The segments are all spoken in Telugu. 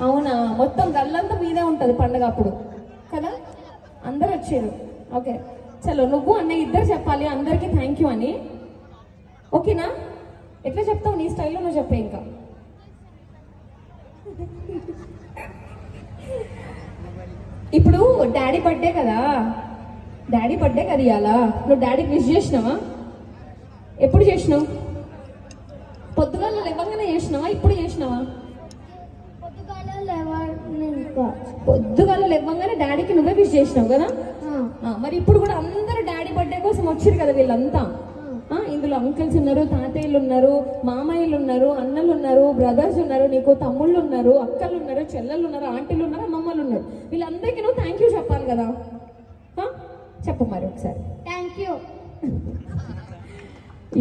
అవునా, మొత్తం గల్లంతా మీదే ఉంటుంది పండగ అప్పుడు కదా, అందరు వచ్చారు. ఓకే చలో, నువ్వు అన్నయ్య ఇద్దరు చెప్పాలి అందరికీ థ్యాంక్ యూ అని. ఓకేనా? ఎట్లా చెప్తావు? నీ స్టైల్లో నువ్వు చెప్పే. ఇంకా ఇప్పుడు డాడీ బర్త్డే కదా, డాడీ బర్త్డే కదా ఇవాళ. నువ్వు డాడీకి విష్ చేసినావా? ఎప్పుడు చేసినావు? పొద్దుగాల లేవగానే చేసినావా? ఇప్పుడు చేసినావా? పొద్దుగాల లేవగానే డాడీకి నువ్వే విష్ చేసినావు కదా. మరి ఇప్పుడు కూడా అందరూ డాడీ బర్త్డే కోసం వచ్చారు కదా వీళ్ళంతా. ఇందులో అంకల్స్ ఉన్నారు, తాతయ్యలు ఉన్నారు, మామయ్యలు ఉన్నారు, అన్నలు ఉన్నారు, బ్రదర్స్ ఉన్నారు, నీకు తమ్ముళ్ళు ఉన్నారు, అక్కలు ఉన్నారు, చెల్లెళ్ళు ఉన్నారు, ఆంటీలు ఉన్నారు, అమ్మమ్మలు ఉన్నారు. వీళ్ళందరికీ నువ్వు థ్యాంక్ యూ చెప్పాలి కదా. చెప్పు మరి ఒకసారి. Thank you.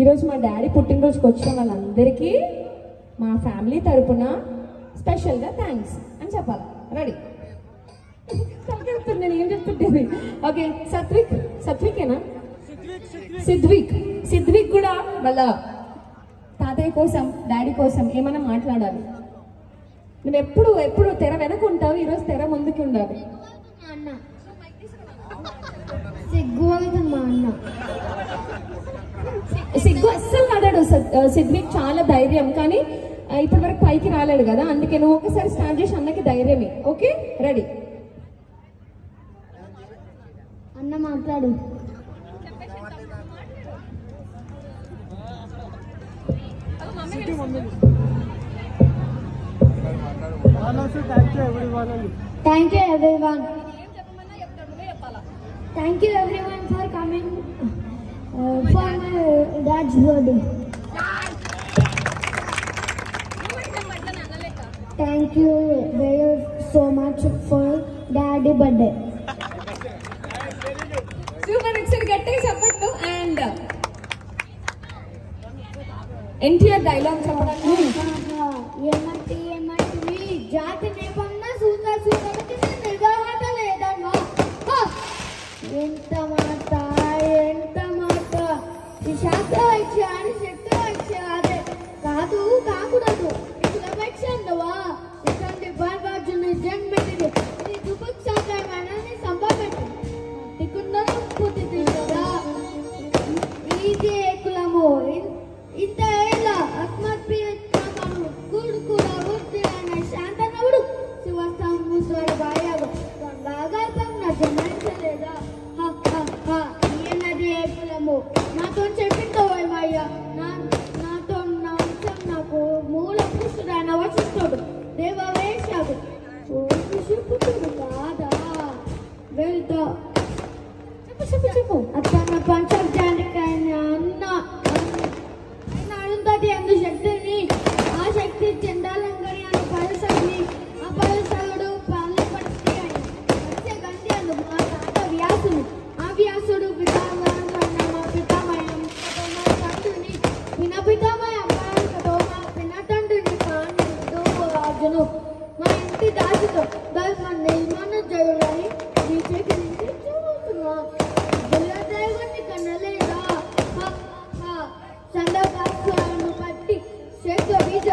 ఈరోజు మా డాడీ పుట్టినరోజుకి వచ్చిన వాళ్ళందరికీ మా ఫ్యామిలీ తరపున స్పెషల్గా థ్యాంక్స్ అని చెప్పాలి. రెడీ? నేను ఏం చెప్తుంటేది. ఓకే సత్విక్, సత్వికేనా? సిద్విక్ కూడా వాళ్ళ తాతయ్య కోసం డాడీ కోసం ఏమైనా మాట్లాడాలి. నువ్వు ఎప్పుడు తెర వెనక ఉంటావు, ఈరోజు తెర ముందుకి ఉండాలి. సిగ్గు అస్సలు కాదాడు. సిద్విక్ చాలా ధైర్యం, కానీ ఇప్పటి వరకు పైకి రాలేడు కదా, అందుకే నువ్వు ఒకసారి స్టార్ట్ చేసి అన్నకి ధైర్యమే. Okay ready? అన్న మాట్లాడు. Thank you everyone. Thank you everyone for coming for my dad's birthday. Thank you very so much for daddy birthday. Super, ఒకసారి గట్టిగా చెప్పండి. అండ్ ఎన్టీఆర్ డైలాగ్ చెప్పడానికి ఏమంటివి జాతి నేపన్న సూత సూతకి నిర్వాహత లేదన్నా. ఎంత మాట ఈ శాస్త్ర వైద్య అని శక్తి వైద్య అదే కాకూడదు. ఇట్లా వైద్య అందవా ఇట్లాంటి బార్బాజుని జన్మెట్టింది నీ దుఃఖ సాధ్యమైన నీ సంభాపెట్టి టికుండను పుట్టింది కదా. ఇది కులము ఇంత ఏళ్ళ అస్మత్ ప్రియతమను కూడుకుడా వృత్తిరైన శాంతనవుడు శివస్తంభుడు బాయాగు బాగాల్పం నా జన్మించలేదా. ఈయనది ఏ కులము నాతో చెప్పిందో ఏమయ్యా. నాతో నా వంశం నాకు మూల పురుషుడైన వశిష్ఠుడు దేవవేశాడు పుత్రుడు కాదా. వెళ్తా చెప్పు. అతను పంచర్జానికైన అన్న అరుంధతి అందు శక్తిని, ఆ శక్తి చండాలంగని అను పరసని, ఆ పరసడు పల్లె పరిస్థితి అయిన వచ్చే గంధి అందు మా తాత వ్యాసుని, ఆ వ్యాసుడు పితామహమైన మా పితామయం మా తండ్రిని పిన పితామయం మా పిన తండ్రిని రాజును మా ఇంటి దాసుతో ధర్మ నిర్మాణ జరుగులని మీ చేతి నుంచి చూస్తున్నా. దేవుని కన్నలేదా సందర్భాలను పట్టి శేఖ బీజ